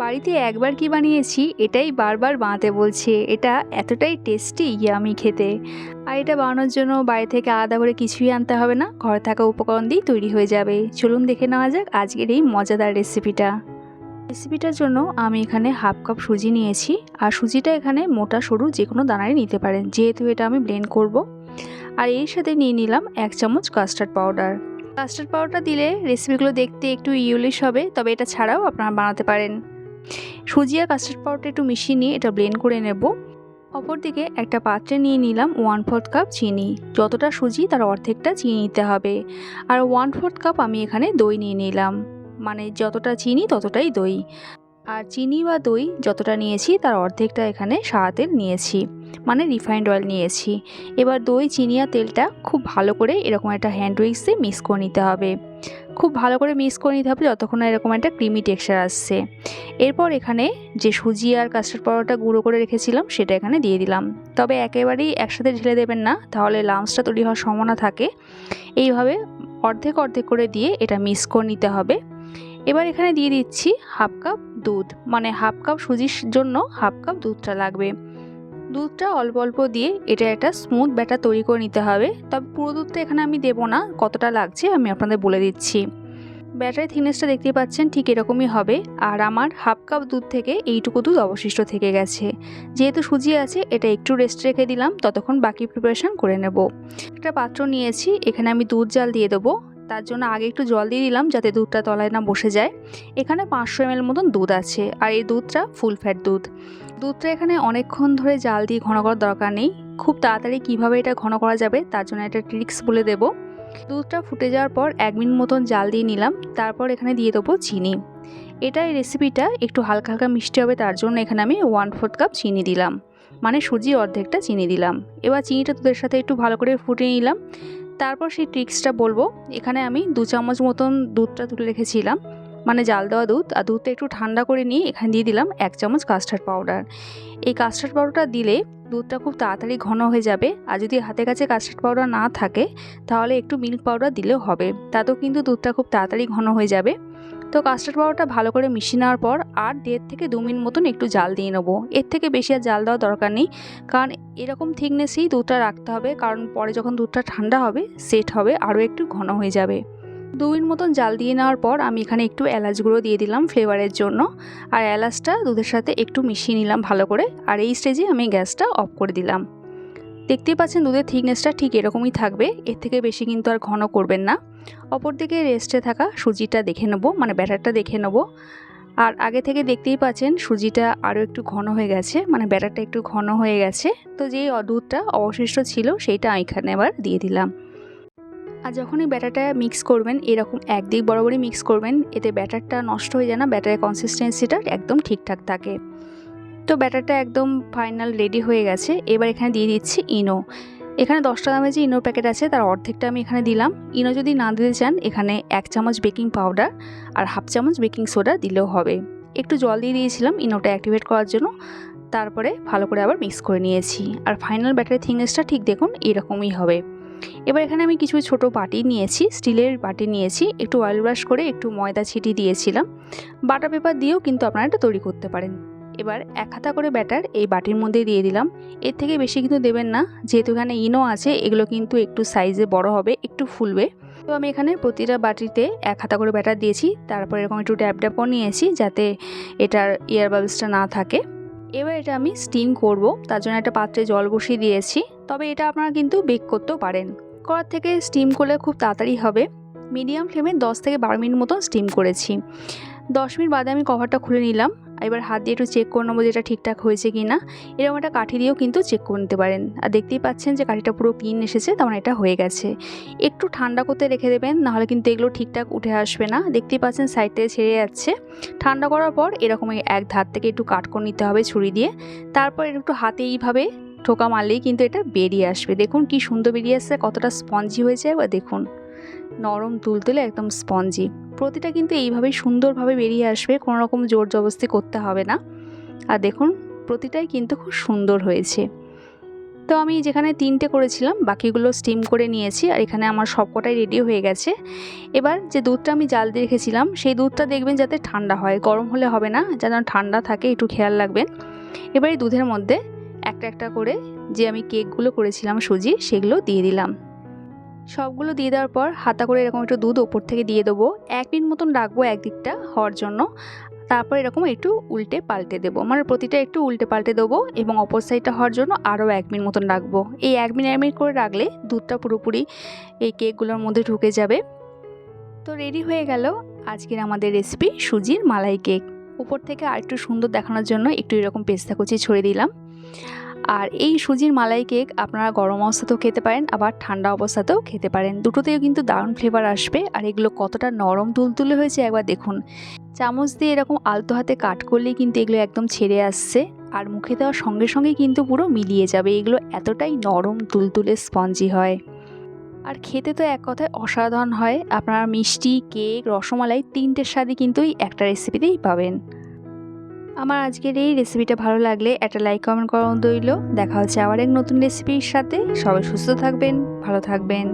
বাড়িতে একবার কি বানিয়েছি এটাই বারবার বানাতে বলছে। এটা এতটাই টেস্টি, ইয়ামি খেতে। আর এটা বানানোর জন্য বাইরে থেকে আলাদা করে কিছুই আনতে হবে না, ঘরে থাকা উপকরণ দিয়েই তৈরি হয়ে যাবে। চলুন দেখে নেওয়া যাক আজকের এই মজাদার রেসিপিটার জন্য আমি এখানে হাফ কাপ সুজি নিয়েছি। আর সুজিটা এখানে মোটা সরু যে কোনো দানারই নিতে পারেন, যেহেতু এটা আমি ব্লেন্ড করব। আর এর সাথে নিয়ে নিলাম 1 চামচ কাস্টার্ড পাউডার দিলে রেসিপিগুলো দেখতে একটু ইউলিশ হবে, তবে এটা ছাড়াও আপনারা বানাতে পারেন। সুজি আর কাস্টার্ড পাউডার একটু মিশিয়ে নিয়ে এটা ব্লেন্ড করে নেব। অপরদিকে একটা পাত্রে নিয়ে নিলাম 1/4 কাপ চিনি। যতটা সুজি তার অর্ধেকটা চিনি নিতে হবে। আর 1/4 কাপ আমি এখানে দই নিয়ে নিলাম, মানে যতটা চিনি ততটাই দই। আর চিনি বা দই যতটা নিয়েছি তার অর্ধেকটা এখানে সাদা তেল নিয়েছি, মানে রিফাইন্ড অয়েল নিয়েছি। এবার দই, চিনি আর তেলটা খুব ভালো করে এরকম একটা হ্যান্ড উইক্সে মিক্স করে নিতে হবে। খুব ভালো করে মিক্স করে নিতে হবে যতক্ষণ না এরকম একটা ক্রিমি টেক্সচার আসছে। এরপর এখানে যে সুজি আর কাস্টার্ড পাউডারটা গুঁড়ো করে রেখেছিলাম সেটা এখানে দিয়ে দিলাম। তবে একেবারেই একসাথে ঢেলে দেবেন না, তাহলে লাম্পসটা তৈরি হওয়ার সম্ভাবনা থাকে। এইভাবে অর্ধেক অর্ধেক করে দিয়ে এটা মিক্স করে নিতে হবে। এবার এখানে দিয়ে দিচ্ছি হাফ কাপ দুধ, মানে হাফ কাপ সুজির জন্য হাফ কাপ দুধটা লাগবে। দুধটা অল্প অল্প দিয়ে এটা একটা স্মুথ ব্যাটার তৈরি করে নিতে হবে। তবে পুরো দুধটা এখানে আমি দেবো না, কতটা লাগছে আমি আপনাদের বলে দিচ্ছি। ব্যাটারের থিকনেসটা দেখতে পাচ্ছেন ঠিক এরকমই হবে। আর আমার হাফ কাপ দুধ থেকে এইটুকু দুধ অবশিষ্ট থেকে গেছে। যেহেতু সুজি আছে এটা একটু রেস্ট রেখে দিলাম, ততক্ষণ বাকি প্রিপারেশন করে নেব। একটা পাত্র নিয়েছি, এখানে আমি দুধ জাল দিয়ে দেবো। তার জন্য আগে একটু জল দিয়ে দিলাম যাতে দুধটা তলায় না বসে যায়। এখানে 500 ml মতন দুধ আছে, আর এই দুধটা ফুল ফ্যাট দুধটা এখানে অনেকক্ষণ ধরে জাল দিয়ে ঘন করার দরকার নেই। খুব তাড়াতাড়ি কিভাবে এটা ঘন করা যাবে তার জন্য একটা ট্রিক্স বলে দেব। দুধটা ফুটে যাওয়ার পর 1 মিনিট মতন জাল দিয়ে নিলাম। তারপর এখানে দিয়ে দেবো চিনি। এই রেসিপিটা একটু হালকা হালকা মিষ্টি হবে, তার জন্য এখানে আমি 1/4 কাপ চিনি দিলাম, মানে সুজি অর্ধেকটা চিনি দিলাম। এবার চিনিটা দুধের সাথে একটু ভালো করে ফুটিয়ে নিলাম। তারপর সেই ট্রিক্সটা বলবো। এখানে আমি 2 চামচ মতন দুধটা তুলে রেখেছিলাম, মানে জাল দেওয়া দুধ। আর দুধটা একটু ঠান্ডা করে নিয়ে এখানে দিয়ে দিলাম 1 চামচ কাস্টার্ড পাউডার। এই কাস্টার্ড পাউডারটা দিলে দুধটা খুব তাড়াতাড়ি ঘন হয়ে যাবে। আর যদি হাতের কাছে কাস্টার্ড পাউডার না থাকে তাহলে একটু মিল্ক পাউডার দিলেও হবে, তাতেও কিন্তু দুধটা খুব তাড়াতাড়ি ঘন হয়ে যাবে। তো কাস্টার্ড পাউডারটা ভালো করে মিশিয়ে নেওয়ার পর আর 1.5 থেকে 2 মিনিট মতন একটু জাল দিয়ে নেবো। এর থেকে বেশি আর জাল দেওয়ার দরকার নেই, কারণ এরকম থিকনেসেই দুধটা রাখতে হবে, কারণ পরে যখন দুধটা ঠান্ডা হবে সেট হবে আরও একটু ঘন হয়ে যাবে। 2 মিনিট মতন জাল দিয়ে নেওয়ার পর আমি এখানে একটু এলাচ গুঁড়ো দিয়ে দিলাম ফ্লেভারের জন্য। আর এলাচটা দুধের সাথে একটু মিশিয়ে নিলাম ভালো করে। আর এই স্টেজে আমি গ্যাসটা অফ করে দিলাম। দেখতেই পাচ্ছেন দুধের থিকনেসটা ঠিক এরকমই থাকবে, এর থেকে বেশি কিন্তু আর ঘন করবেন না। অপরদিকে রেস্টে থাকা সুজিটা দেখে নেব, মানে ব্যাটারটা দেখে নেব। আর আগে থেকে দেখতেই পাচ্ছেন সুজিটা আরও একটু ঘন হয়ে গেছে, মানে ব্যাটারটা একটু ঘন হয়ে গেছে। তো যেই দুধটা অবশিষ্ট ছিল সেইটা এখানে এবার দিয়ে দিলাম। আর যখনই ব্যাটারটা মিক্স করবেন এরকম একদিক বরাবরই মিক্স করবেন, এতে ব্যাটারটা নষ্ট হয়ে যায় না, ব্যাটারের কনসিস্টেন্সিটা একদম ঠিকঠাক থাকে। তো ব্যাটারটা একদম ফাইনাল রেডি হয়ে গেছে। এবার এখানে দিয়ে দিচ্ছি ইনো। এখানে 10 টাকা দামের যে ইনোর প্যাকেট আছে তার অর্ধেকটা আমি এখানে দিলাম। ইনো যদি না দিতে চান এখানে 1 চামচ বেকিং পাউডার আর হাফ চামচ বেকিং সোডা দিলেও হবে। একটু জল দিয়ে দিয়েছিলাম ইনোটা অ্যাক্টিভেট করার জন্য। তারপরে ভালো করে আবার মিক্স করে নিয়েছি। আর ফাইনাল ব্যাটারের থিকনেসটা ঠিক দেখুন এরকমই হবে। এবার এখানে আমি কিছু ছোট বাটি নিয়েছি, স্টিলের বাটি নিয়েছি। একটু অয়েল ব্রাশ করে একটু ময়দা ছিটিয়ে দিয়েছিলাম। বাটার পেপার দিয়েও কিন্তু আপনারা এটা তৈরি করতে পারেন। এবার 1 হাতা করে ব্যাটার এই বাটির মধ্যে দিয়ে দিলাম। এর থেকে বেশি কিন্তু দেবেন না, যেহেতু এখানে ইনো আছে এগুলো কিন্তু একটু সাইজে বড় হবে, একটু ফুলবে। তো আমি এখানে প্রতিটা বাটিতে 1 হাতা করে ব্যাটার দিয়েছি। তারপর এরকম একটু ড্যাব ড্যাব করে নিয়েছি যাতে এটার এয়ার বাবলসটা না থাকে। এবার এটা আমি স্টিম করব, তার জন্য একটা পাত্রে জল বসিয়ে দিয়েছি। তবে এটা আপনারা কিন্তু বেক করতেও পারেন। করার থেকে স্টিম করলে খুব তাড়াতাড়ি হবে। মিডিয়াম ফ্লেমে 10 থেকে 12 মিনিট মতন স্টিম করেছি। 10 মিনিট বাদে আমি কভারটা খুলে নিলাম। এবার হাত দিয়ে একটু চেক করে নেবো যেটা ঠিকঠাক হয়েছে কি না। এরকম একটা কাঠি দিয়েও কিন্তু চেক করে নিতে পারেন। আর দেখতেই পাচ্ছেন যে কাঠিটা পুরো ক্লিন এসেছে, তেমন এটা হয়ে গেছে। একটু ঠান্ডা করতে রেখে দেবেন, নাহলে কিন্তু এগুলো ঠিকঠাক উঠে আসবে না। দেখতেই পাচ্ছেন সাইড থেকে ছেড়ে যাচ্ছে। ঠান্ডা করার পর এরকম এক ধার থেকে একটু কাট করে নিতে হবে ছুরি দিয়ে। তারপর একটু হাতে এইভাবে ঠোকা মারলেই কিন্তু এটা বেরিয়ে আসবে। দেখুন কি সুন্দর বেরিয়ে আসছে, কতটা স্পঞ্জি হয়েছে। এবার দেখুন নরম তুলতুলে একদম স্পঞ্জি। প্রতিটা কিন্তু এইভাবেই সুন্দরভাবে বেরিয়ে আসবে, কোনো রকম জোর জবরদস্তি করতে হবে না। আর দেখুন প্রতিটাই কিন্তু খুব সুন্দর হয়েছে। তো আমি যেখানে 3টে করেছিলাম বাকিগুলো স্টিম করে নিয়েছি, আর এখানে আমার সবকটাই রেডি হয়ে গেছে। এবার যে দুধটা আমি জাল দিয়ে রেখেছিলাম সেই দুধটা দেখবেন যাতে ঠান্ডা হয়, গরম হলে হবে না, যেন ঠান্ডা থাকে, একটু খেয়াল রাখবেন। এবার এই দুধের মধ্যে একটা একটা করে যে আমি কেকগুলো করেছিলাম সুজির সেগুলো দিয়ে দিলাম। সবগুলো দিয়ে দেওয়ার পর হাতা করে এরকম একটু দুধ ওপর থেকে দিয়ে দেবো। 1 মিনিট মতন রাখবো একদিকটা হওয়ার জন্য, তারপর এরকম একটু উল্টে পাল্টে দেবো, মানে প্রতিটা একটু উল্টে পাল্টে দেবো এবং অপর সাইডটা হওয়ার জন্য আরও 1 মিনিট মতন রাখবো। এই 1 মিনিট 1 মিনিট করে রাখলে দুধটা পুরোপুরি এই কেকগুলোর মধ্যে ঢুকে যাবে। তো রেডি হয়ে গেল আজকের আমাদের রেসিপি সুজির মালাই কেক। উপর থেকে আর একটু সুন্দর দেখানোর জন্য একটু এরকম পেস্তা কুচি ছড়িয়ে দিলাম। আর এই সুজির মালাই কেক আপনারা গরম অবস্থাতেও খেতে পারেন, আবার ঠান্ডা অবস্থাতেও খেতে পারেন, দুটোতেও কিন্তু দারুণ ফ্লেভার আসবে। আর এগুলো কতটা নরম তুলতুলে হয়েছে একবার দেখুন। চামচ দিয়ে এরকম আলতো হাতে কাট করলেই কিন্তু এগুলো একদম ছেড়ে আসছে, আর মুখে দেওয়ার সঙ্গে সঙ্গে কিন্তু পুরো মিলিয়ে যাবে। এগুলো এতটাই নরম তুলতুলে স্পঞ্জি হয়, আর খেতে তো এক কথায় অসাধারণ হয়। আপনারা মিষ্টি, কেক, রসমালাই 3টের স্বাদই কিন্তু এই একটা রেসিপিতেই পাবেন। আমার আজকের এই রেসিপিটা ভালো লাগলে একটা লাইক কমেন্ট করা রইল। দেখা হচ্ছে আবার এক নতুন রেসিপির সাথে। সবাই সুস্থ থাকবেন, ভালো থাকবেন।